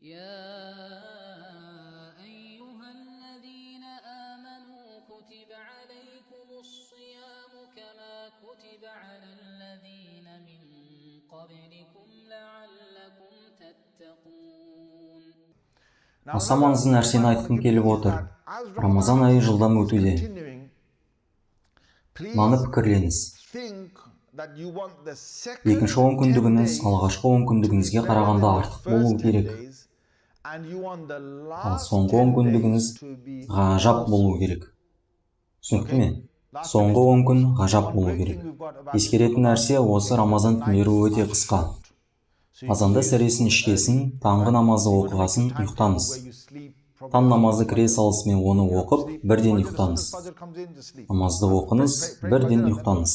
يا أيها الذين آمنوا كتب عليكم الصيام كما كتب على الذين من قبلكم لعلكم تتقون. Аса маңызды нәрсені айтқым келіп отыр. Рамазан айы жылдам өтуде. Маны пікірлеңіз. Екінші 10 күндігіңіз алғашқы 10 күндігіңізге қарағанда артық болуы керек. Ал соңғы 10 күндігіңіз ғажап болуы керек. Түсінікті ме? Соңғы 10 күн ғажап болуы керек. Ескеретін нәрсе осы Рамазан түндері өте қысқа. Азанда сәресін ішкесін, таңғы намазы оқығасын, ұйықтаңыз. Таң намазы кіре салысымен оны оқып, бірден ұйықтаңыз. Намазды оқыңыз, бірден ұйықтаңыз.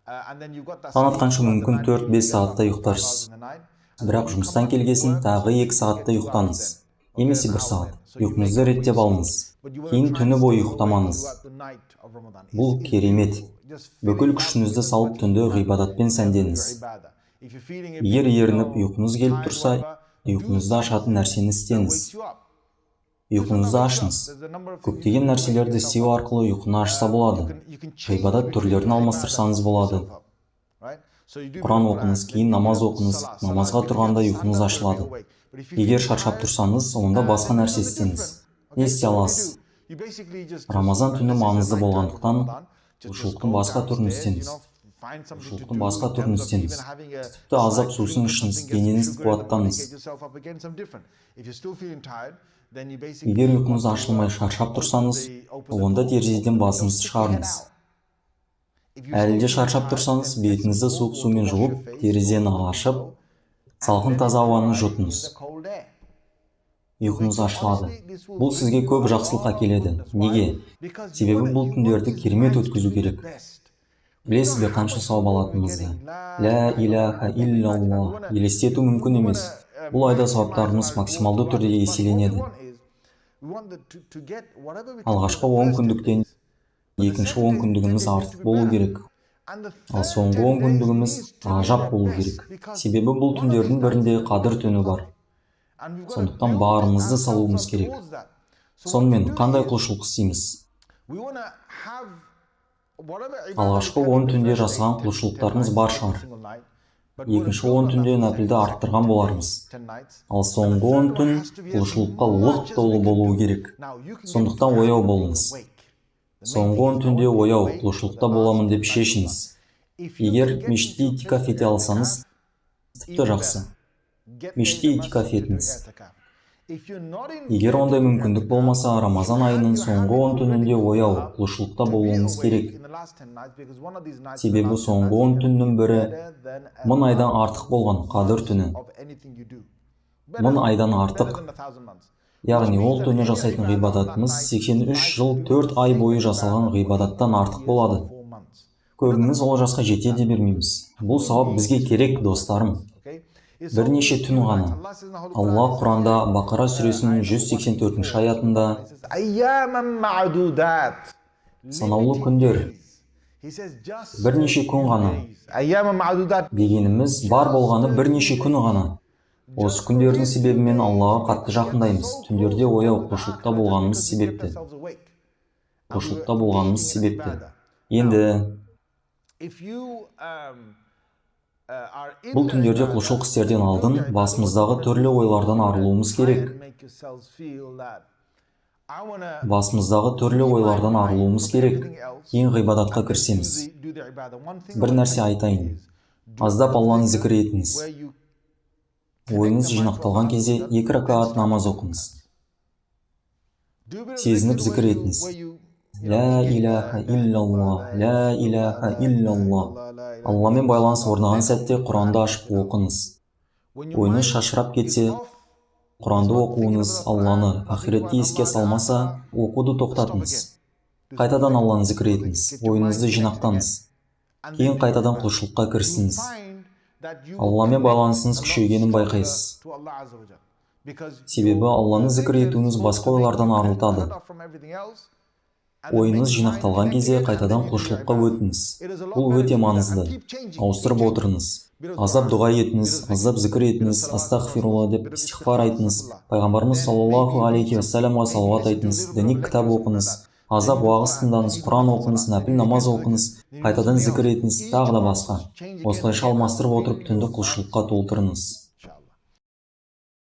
Таң атқанша мүмкін 4-5 сағатта ұйықтарсыз. Бірақ жұмыстан келгесін тағы 2 сағатта ұйықтаңыз. Немесе 1 сағат. Ұйқыңызды реттеп алыңыз. Кейін түні бойы ұйықтамаңыз. Бұл керемет. Бүкіл күшіңізді салып түнді ғибадатпен сәндеңіз. Егер ерініп ұйқыңыз келіп тұрса, ұйқыңызды ашатын нәрсені істеңіз. Ұйқыңызды ашыңыз. Көптеген нәрселерді істеу арқылы ұйқыны ашса болады. Ғибадат түрлерін алмастырсаңыз болады. Құран оқыңыз, кейін намаз оқыңыз, намазға тұрғанда ұйқыңыз ашылады. Егер шаршап тұрсаңыз, онда басқа нәрсе істеңіз. Не істей аласыз? Рамазан түні маңызды болғандықтан, құлшылықтың басқа түрін істеңіз. Тіпті азап сусын ішіңіз, денеңізді қуаттаңыз. Егер ұйқыңыз ашылмай шаршап тұрсаңыз, онда терезеден басыңызды шығарыңыз. Әлі де шаршап тұрсаңыз, бетіңізді суық сумен жуып, терезені ашып, салқын таза ауаны жұтыңыз. Ұйқыңыз ашылады. Бұл сізге көп жақсылық әкеледі. Неге? Себебі бұл түндерді керемет өткізу керек. Білесіз бе қанша сауап алатынымызды? Ля иляха илляллах. Елестету мүмкін емес. Бұл айда сауаптарымыз максималды түрде еселенеді. Алғашқы 10 күндіктен екінші 10 күндігіміз артық болу керек. Ал соңғы 10 күндігіміз ғажап болу керек. Себебі бұл түндердің бірінде қадір түні бар. Сондықтан барымызды салуымыз керек. Сонымен қандай құлшылық істейміз? Алғашқы 10 түнде жасаған құлшылықтарымыз бар шығар. Екінші 10 түнде нәпілді арттырған болармыз. Ал соңғы 10 түн құлшылыққа лық толы болуы керек. Сондықтан ояу болыңыз. Соңғы 10 түнде ояу, құлшылықта боламын деп шешіңіз. Егер мешітте итикаф ете алсаңыз, тіпті жақсы. Мешітте итикаф етіңіз. Егер ондай мүмкіндік болмаса, Рамазан айының соңғы 10 түнінде ояу, құлшылықта болуыңыз керек. Себебі соңғы 10 түннің бірі 1000 айдан артық болған қадір түні. 1000 айдан артық. Яғни ол түні жасайтын ғибадатымыз 83 жыл 4 ай бойы жасалған ғибадаттан артық болады. Көбіміз ол жасқа жете де бермейміз. Бұл сауап бізге керек, достарым. Бірнеше түн ғана. Алла Құранда Бақара сүресінің 184 аятында санаулы күндер, бірнеше күн ғана дегеніміз бар болғаны бірнеше күн ғана. Осы күндердің себебімен Аллаға қатты жақындаймыз. Түндерде ояу, құлшылықта болғанымыз себепті. Енді бұл түндерде құлшылық істерден алдын басымыздағы түрлі ойлардан арылуымыз керек. Ең ғибадатқа кірсеміз. Бір нәрсе айтайын. Аздап Алланы зікір етіңіз. Ойыңыз жинақталған кезде 2 ракағат намаз оқыңыз. Сезініп зікір етіңіз. Ля иляха илляллах, ля иляха илляллах. Алламен байланыс орнаған сәтте Құранды ашып оқыңыз. Ойыңыз шашырап кетсе, Құранды оқуыңыз Алланы ақиретте еске салмаса, оқуды тоқтатыңыз. Қайтадан Алланы зікір етіңіз, ойыңызды жинақтаңыз. Кейін қайтадан құлшылыққа кірісіңіз. Алламен байланысыңыз күшейгенін байқайсыз. Себебі Алланы зікір етуіңіз басқа ойлардан арылтады. ойыңыз жинақталған кезде қайтадан құлшылыққа өтіңіз. Бұл өте маңызды. Ауыстырып отырыңыз. Аздап дұға етіңіз, аздап зікір етіңіз, астағфирулла деп истихфар айтыңыз. Пайғамбарымыз саллаллаху алейхи уассаламға салауат айтыңыз, діни кітап оқыңыз, аздап уағыз тыңдаңыз, Құран оқыңыз, нәпіл намаз оқыңыз, қайтадан зікір етіңіз, тағы да басқа. Осылайша алмастырып отырып түнді құлшылыққа толтырыңыз.